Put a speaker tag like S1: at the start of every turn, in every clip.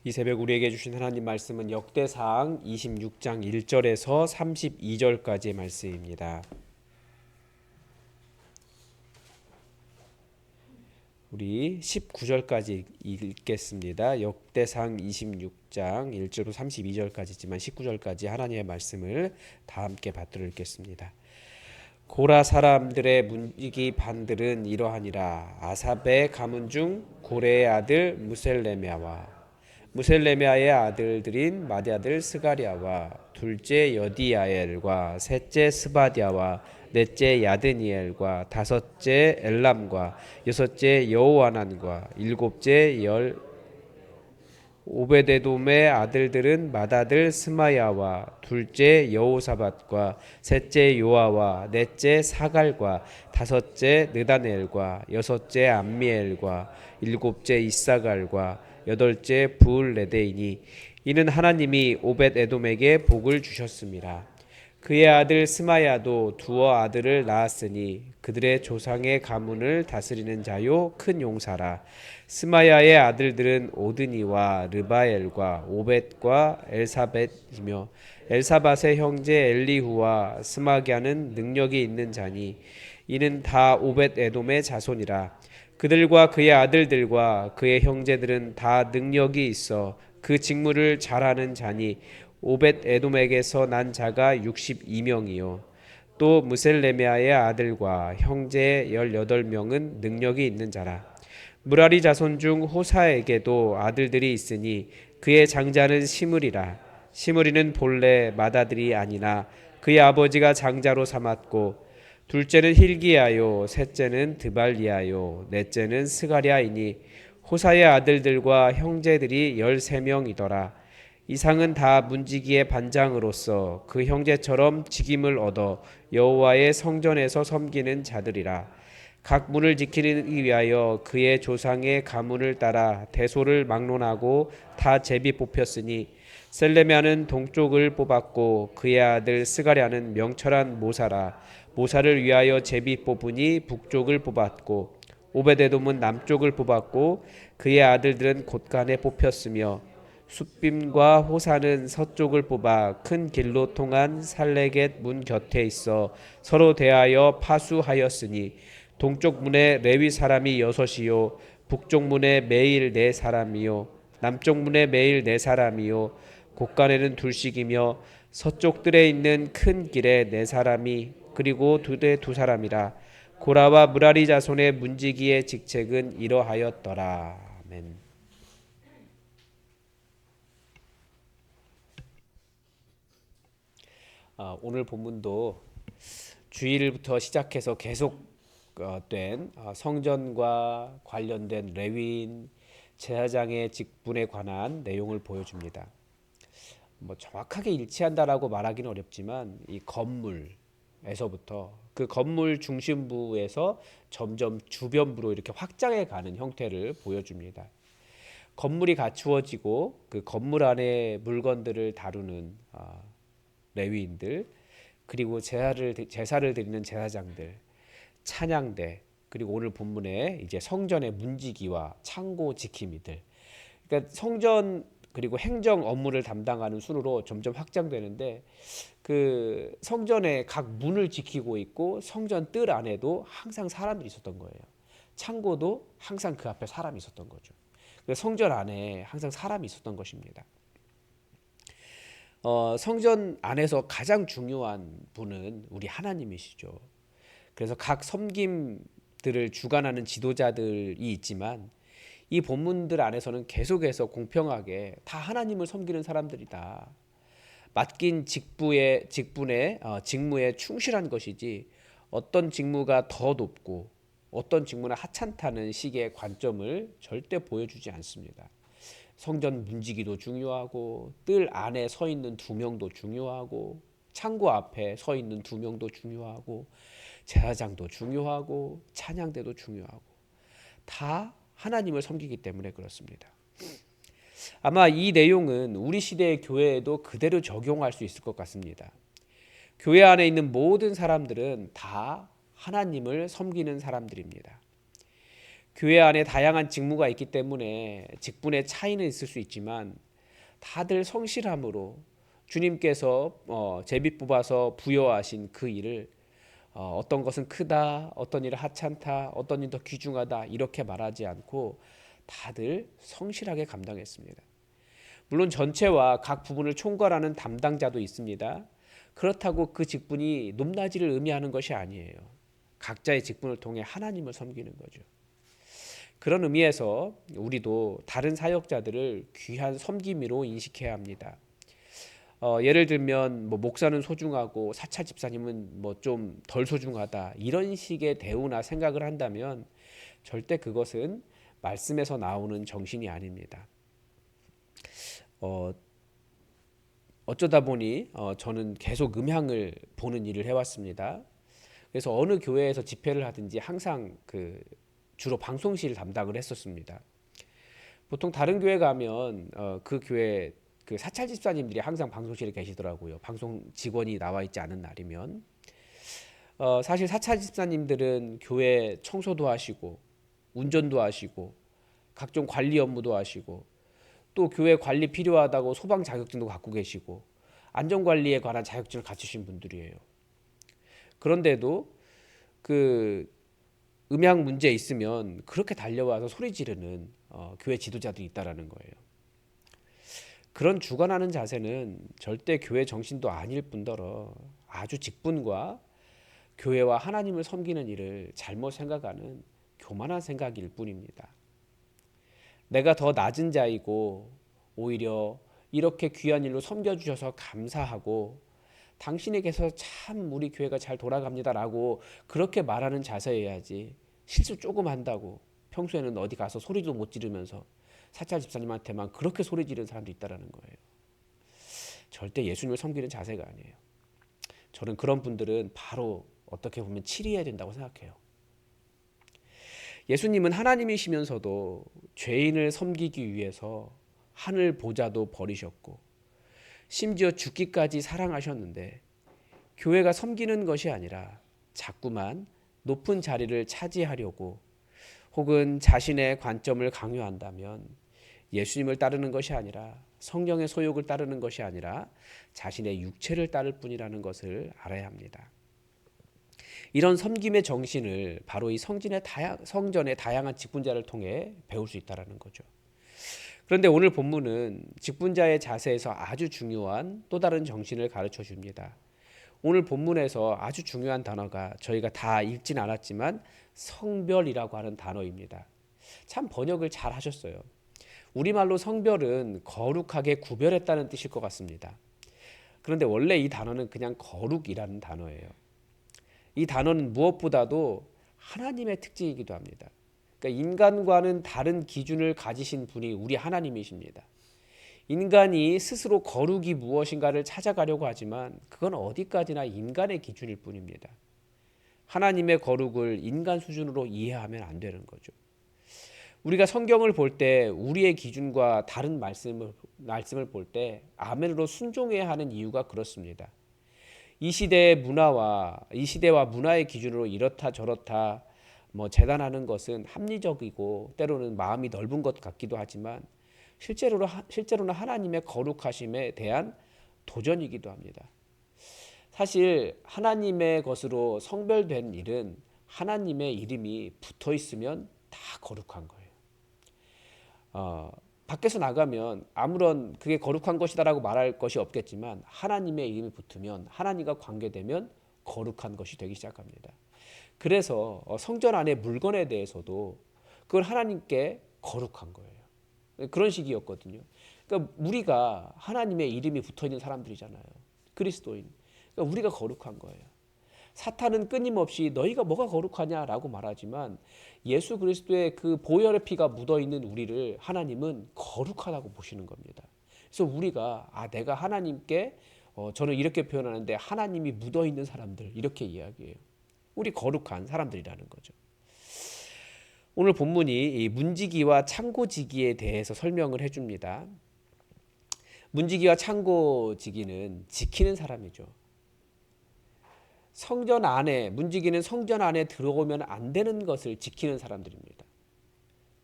S1: 이 새벽 우리에게 주신 하나님 말씀은 역대상 26장 1절에서 32절까지의 말씀입니다. 우리 19절까지 읽겠습니다. 역대상 26장 1절로 32절까지지만 19절까지 하나님의 말씀을 다 함께 받들어 읽겠습니다. 고라 사람들의 문지기 반들은 이러하니라. 아삽의 가문 중 고레의 아들 무셀레미아의 아들들인 맏아들 스가랴와 둘째 여디야엘과 셋째 스바디아와 넷째 야드니엘과 다섯째 엘람과 여섯째 여호하난과 일곱째 오베데돔의 아들들은 맏아들 스마야와 둘째 여호사밧과 셋째 요아와 넷째 사갈과 다섯째 느다넬과 여섯째 암미엘과 일곱째 이사갈과 여덟째 부울레데이니 이는 하나님이 오벳에돔에게 복을 주셨습니다. 그의 아들 스마야도 두어 아들을 낳았으니 그들의 조상의 가문을 다스리는 자요 큰 용사라. 스마야의 아들들은 오드니와 르바엘과 오벳과 엘사벳이며 엘사밧의 형제 엘리후와 스마갸는 능력이 있는 자니 이는 다 오벳에돔의 자손이라. 그들과 그의 아들들과 그의 형제들은 다 능력이 있어 그 직무를 잘하는 자니 오벳에돔에게서 난 자가 62명이요 또 무셀레미아의 아들과 형제 18명은 능력이 있는 자라. 무라리 자손 중 호사에게도 아들들이 있으니 그의 장자는 시므리라. 시므리는 본래 맏아들이 아니나 그의 아버지가 장자로 삼았고 둘째는 힐기야요 셋째는 드발리야요 넷째는 스가랴이니 호사의 아들들과 형제들이 13명이더라. 이상은 다 문지기의 반장으로서 그 형제처럼 직임을 얻어 여호와의 성전에서 섬기는 자들이라. 각 문을 지키기 위하여 그의 조상의 가문을 따라 대소를 막론하고 다 제비 뽑혔으니 셀레미아는 동쪽을 뽑았고 그의 아들 스가랴는 명철한 모사라. 모사를 위하여 제비 뽑으니 북쪽을 뽑았고 오베데돔은 남쪽을 뽑았고 그의 아들들은 곳간에 뽑혔으며 숫빔과 호사는 서쪽을 뽑아 큰 길로 통한 살레겟 문 곁에 있어 서로 대하여 파수하였으니 동쪽 문에 레위 사람이 6이요 북쪽 문에 매일 4사람이요 남쪽 문에 매일 4사람이요 곳간에는 둘씩이며 서쪽 뜰에 있는 큰 길에 4사람이 그리고 두대 2사람이라. 고라와 무라리 자손의 문지기의 직책은 이러하였더라. 아멘. 오늘 본문도 주일부터 시작해서 계속된 성전과 관련된 레위인 제사장의 직분에 관한 내용을 보여줍니다. 뭐 정확하게 일치한다라고 말하기는 어렵지만 이 건물에서부터 그 건물 중심부에서 점점 주변부로 이렇게 확장해 가는 형태를 보여줍니다. 건물이 갖추어지고 그 건물 안에 물건들을 다루는 레위인들, 그리고 제사를 드리는 제사장들, 찬양대, 그리고 오늘 본문에 이제 성전의 문지기와 창고 지킴이들. 그러니까 성전 그리고 행정 업무를 담당하는 순으로 점점 확장되는데 그 성전의 각 문을 지키고 있고 성전 뜰 안에도 항상 사람들이 있었던 거예요. 창고도 항상 그 앞에 사람이 있었던 거죠. 성전 안에 항상 사람이 있었던 것입니다. 성전 안에서 가장 중요한 분은 우리 하나님이시죠. 그래서 각 섬김들을 주관하는 지도자들이 있지만 이 본문들 안에서는 계속해서 공평하게 다 하나님을 섬기는 사람들이다. 맡긴 직무에 충실한 것이지 어떤 직무가 더 높고 어떤 직무는 하찮다는 식의 관점을 절대 보여주지 않습니다. 성전 문지기도 중요하고 뜰 안에 서 있는 2명도 중요하고 창고 앞에 서 있는 2명도 중요하고 제사장도 중요하고 찬양대도 중요하고 다 하나님을 섬기기 때문에 그렇습니다. 아마 이 내용은 우리 시대의 교회에도 그대로 적용할 수 있을 것 같습니다. 교회 안에 있는 모든 사람들은 다 하나님을 섬기는 사람들입니다. 교회 안에 다양한 직무가 있기 때문에 직분의 차이는 있을 수 있지만 다들 성실함으로 주님께서 제비 뽑아서 부여하신 그 일을 어떤 것은 크다, 어떤 일은 하찮다, 어떤 일은 더 귀중하다 이렇게 말하지 않고 다들 성실하게 감당했습니다. 물론 전체와 각 부분을 총괄하는 담당자도 있습니다. 그렇다고 그 직분이 높낮이를 의미하는 것이 아니에요. 각자의 직분을 통해 하나님을 섬기는 거죠. 그런 의미에서 우리도 다른 사역자들을 귀한 섬김이로 인식해야 합니다. 예를 들면 뭐 목사는 소중하고 사차 집사님은 뭐 좀 덜 소중하다 이런 식의 대우나 생각을 한다면 절대 그것은 말씀에서 나오는 정신이 아닙니다. 어쩌다 보니 저는 계속 음향을 보는 일을 해왔습니다. 그래서 어느 교회에서 집회를 하든지 항상 주로 방송실 담당을 했었습니다. 보통 다른 교회 가면 그 교회 그 사찰 집사님들이 항상 방송실에 계시더라고요. 방송 직원이 나와 있지 않은 날이면. 사실 사찰 집사님들은 교회 청소도 하시고 운전도 하시고 각종 관리 업무도 하시고 또 교회 관리 필요하다고 소방 자격증도 갖고 계시고 안전관리에 관한 자격증을 갖추신 분들이에요. 그런데도 그 음향 문제 있으면 그렇게 달려와서 소리 지르는 교회 지도자들이 있다라는 거예요. 그런 주관하는 자세는 절대 교회 정신도 아닐 뿐더러 아주 직분과 교회와 하나님을 섬기는 일을 잘못 생각하는 교만한 생각일 뿐입니다. 내가 더 낮은 자이고 오히려 이렇게 귀한 일로 섬겨주셔서 감사하고 당신에게서 참 우리 교회가 잘 돌아갑니다라고 그렇게 말하는 자세여야지 실수 조금 한다고 평소에는 어디 가서 소리도 못 지르면서 사찰 집사님한테만 그렇게 소리 지르는 사람도 있다는 거예요. 절대 예수님을 섬기는 자세가 아니에요. 저는 그런 분들은 바로 어떻게 보면 치리해야 된다고 생각해요. 예수님은 하나님이시면서도 죄인을 섬기기 위해서 하늘 보좌도 버리셨고 심지어 죽기까지 사랑하셨는데 교회가 섬기는 것이 아니라 자꾸만 높은 자리를 차지하려고 혹은 자신의 관점을 강요한다면 예수님을 따르는 것이 아니라 성령의 소욕을 따르는 것이 아니라 자신의 육체를 따를 뿐이라는 것을 알아야 합니다. 이런 섬김의 정신을 바로 이 성전의 다양한 직분자를 통해 배울 수 있다는 거죠. 그런데 오늘 본문은 직분자의 자세에서 아주 중요한 또 다른 정신을 가르쳐 줍니다. 오늘 본문에서 아주 중요한 단어가 저희가 다 읽진 않았지만 성별이라고 하는 단어입니다. 참 번역을 잘 하셨어요. 우리말로 성별은 거룩하게 구별했다는 뜻일 것 같습니다. 그런데 원래 이 단어는 그냥 거룩이라는 단어예요. 이 단어는 무엇보다도 하나님의 특징이기도 합니다. 그러니까 인간과는 다른 기준을 가지신 분이 우리 하나님이십니다. 인간이 스스로 거룩이 무엇인가를 찾아가려고 하지만 그건 어디까지나 인간의 기준일 뿐입니다. 하나님의 거룩을 인간 수준으로 이해하면 안 되는 거죠. 우리가 성경을 볼 때 우리의 기준과 다른 말씀을 볼 때 아멘으로 순종해야 하는 이유가 그렇습니다. 이 시대의 문화와 이 시대와 문화의 기준으로 이렇다 저렇다 재단하는 것은 합리적이고 때로는 마음이 넓은 것 같기도 하지만 실제로는 하나님의 거룩하심에 대한 도전이기도 합니다. 사실 하나님의 것으로 성별된 일은 하나님의 이름이 붙어 있으면 다 거룩한 거예요. 밖에서 나가면 아무런 그게 거룩한 것이다라고 말할 것이 없겠지만 하나님의 이름이 붙으면 하나님과 관계되면 거룩한 것이 되기 시작합니다. 그래서 성전 안의 물건에 대해서도 그걸 하나님께 거룩한 거예요. 그런 식이었거든요. 그러니까 우리가 하나님의 이름이 붙어있는 사람들이잖아요. 그리스도인. 그러니까 우리가 거룩한 거예요. 사탄은 끊임없이 너희가 뭐가 거룩하냐라고 말하지만 예수 그리스도의 그 보혈의 피가 묻어있는 우리를 하나님은 거룩하다고 보시는 겁니다. 그래서 우리가 내가 하나님께 저는 이렇게 표현하는데 하나님이 묻어있는 사람들 이렇게 이야기해요. 우리 거룩한 사람들이라는 거죠. 오늘 본문이 이 문지기와 창고지기에 대해서 설명을 해줍니다. 문지기와 창고지기는 지키는 사람이죠. 성전 안에 문지기는 성전 안에 들어오면 안 되는 것을 지키는 사람들입니다.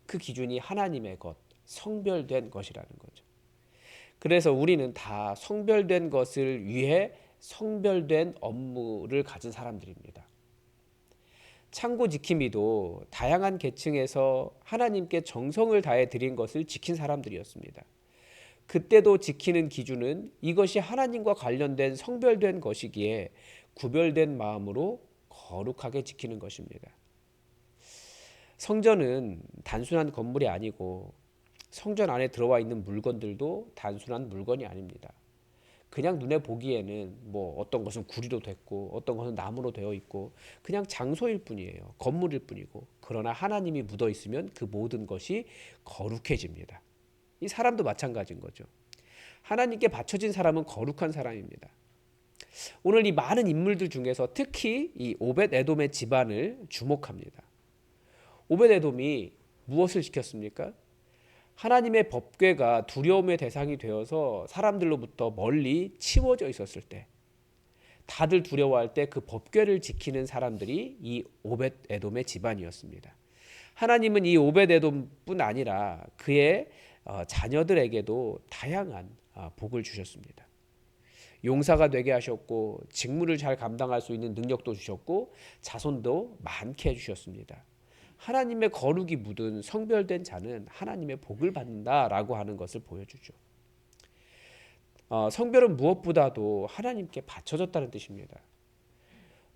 S1: 그 기준이 하나님의 것, 성별된 것이라는 거죠. 그래서 우리는 다 성별된 것을 위해 성별된 업무를 가진 사람들입니다. 창고 지킴이도 다양한 계층에서 하나님께 정성을 다해 드린 것을 지킨 사람들이었습니다. 그때도 지키는 기준은 이것이 하나님과 관련된 성별된 것이기에 구별된 마음으로 거룩하게 지키는 것입니다. 성전은 단순한 건물이 아니고 성전 안에 들어와 있는 물건들도 단순한 물건이 아닙니다. 그냥 눈에 보기에는 뭐 어떤 것은 구리로 됐고 어떤 것은 나무로 되어 있고 그냥 장소일 뿐이에요. 건물일 뿐이고. 그러나 하나님이 묻어 있으면 그 모든 것이 거룩해집니다. 이 사람도 마찬가지인 거죠. 하나님께 바쳐진 사람은 거룩한 사람입니다. 오늘 이 많은 인물들 중에서 특히 이 오벳 에돔의 집안을 주목합니다. 오벳 에돔이 무엇을 지켰습니까? 하나님의 법궤가 두려움의 대상이 되어서 사람들로부터 멀리 치워져 있었을 때, 다들 두려워할 때 그 법궤를 지키는 사람들이 이 오벳 에돔의 집안이었습니다. 하나님은 이 오벳 에돔뿐 아니라 그의 자녀들에게도 다양한 복을 주셨습니다. 용사가 되게 하셨고 직무를 잘 감당할 수 있는 능력도 주셨고 자손도 많게 해주셨습니다. 하나님의 거룩이 묻은 성별된 자는 하나님의 복을 받는다라고 하는 것을 보여주죠. 성별은 무엇보다도 하나님께 바쳐졌다는 뜻입니다.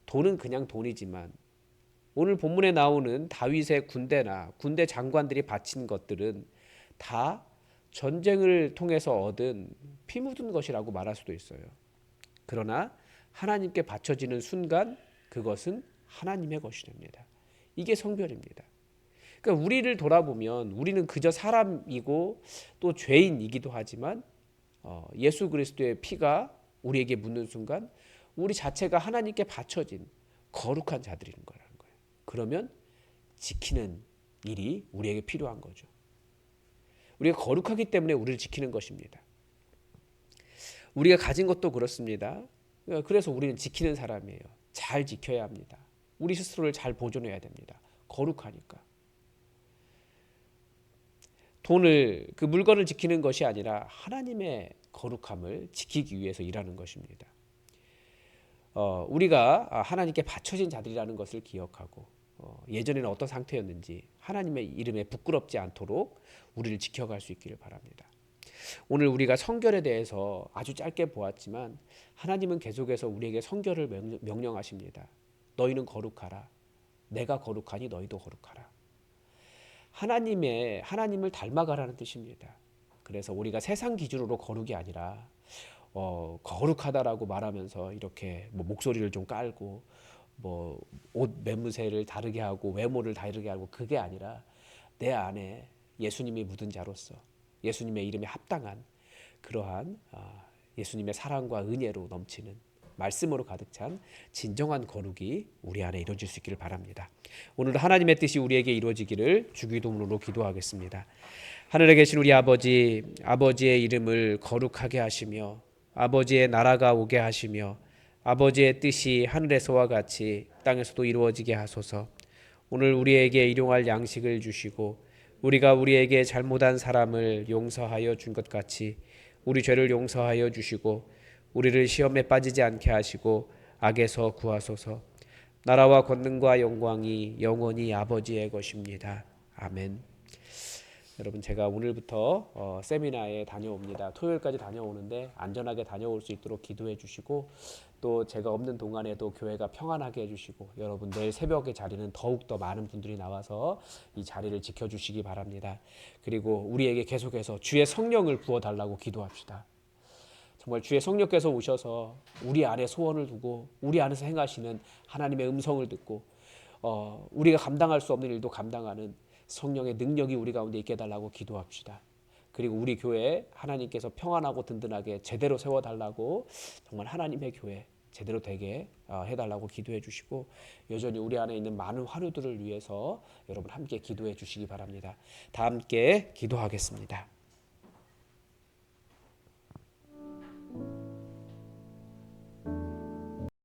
S1: 돈은 그냥 돈이지만 오늘 본문에 나오는 다윗의 군대나 군대 장관들이 바친 것들은 다 전쟁을 통해서 얻은 피 묻은 것이라고 말할 수도 있어요. 그러나 하나님께 바쳐지는 순간 그것은 하나님의 것이 됩니다. 이게 성별입니다. 그러니까 우리를 돌아보면 우리는 그저 사람이고 또 죄인이기도 하지만 예수 그리스도의 피가 우리에게 묻는 순간 우리 자체가 하나님께 바쳐진 거룩한 자들인 거라는 거예요. 그러면 지키는 일이 우리에게 필요한 거죠. 우리가 거룩하기 때문에 우리를 지키는 것입니다. 우리가 가진 것도 그렇습니다. 그래서 우리는 지키는 사람이에요. 잘 지켜야 합니다. 우리 스스로를 잘 보존해야 됩니다. 거룩하니까. 돈을, 그 물건을 지키는 것이 아니라 하나님의 거룩함을 지키기 위해서 일하는 것입니다. 우리가 하나님께 바쳐진 자들이라는 것을 기억하고 예전에는 어떤 상태였는지 하나님의 이름에 부끄럽지 않도록 우리를 지켜갈 수 있기를 바랍니다. 오늘 우리가 성결에 대해서 아주 짧게 보았지만 하나님은 계속해서 우리에게 성결을 명령하십니다. 너희는 거룩하라. 내가 거룩하니 너희도 거룩하라. 하나님을 닮아가라는 뜻입니다. 그래서 우리가 세상 기준으로 거룩이 아니라 거룩하다라고 말하면서 이렇게 뭐 목소리를 좀 깔고 뭐 옷 매무새를 다르게 하고 외모를 다르게 하고 그게 아니라 내 안에 예수님이 묻은 자로서 예수님의 이름에 합당한 그러한 예수님의 사랑과 은혜로 넘치는 말씀으로 가득 찬 진정한 거룩이 우리 안에 이루어질 수 있기를 바랍니다. 오늘도 하나님의 뜻이 우리에게 이루어지기를 주기도문으로 기도하겠습니다. 하늘에 계신 우리 아버지, 아버지의 이름을 거룩하게 하시며 아버지의 나라가 오게 하시며 아버지의 뜻이 하늘에서와 같이 땅에서도 이루어지게 하소서. 오늘 우리에게 일용할 양식을 주시고 우리가 우리에게 잘못한 사람을 용서하여 준 것 같이 우리 죄를 용서하여 주시고 우리를 시험에 빠지지 않게 하시고 악에서 구하소서. 나라와 권능과 영광이 영원히 아버지의 것입니다. 아멘. 여러분, 제가 오늘부터 세미나에 다녀옵니다. 토요일까지 다녀오는데 안전하게 다녀올 수 있도록 기도해 주시고 또 제가 없는 동안에도 교회가 평안하게 해주시고 여러분 내일 새벽의 자리는 더욱더 많은 분들이 나와서 이 자리를 지켜주시기 바랍니다. 그리고 우리에게 계속해서 주의 성령을 부어달라고 기도합시다. 정말 주의 성령께서 오셔서 우리 안에 소원을 두고 우리 안에서 행하시는 하나님의 음성을 듣고 우리가 감당할 수 없는 일도 감당하는 성령의 능력이 우리 가운데 있게 해달라고 기도합시다. 그리고 우리 교회에 하나님께서 평안하고 든든하게 제대로 세워달라고 정말 하나님의 교회 제대로 되게 해달라고 기도해 주시고 여전히 우리 안에 있는 많은 화류들을 위해서 여러분 함께 기도해 주시기 바랍니다. 다 함께 기도하겠습니다.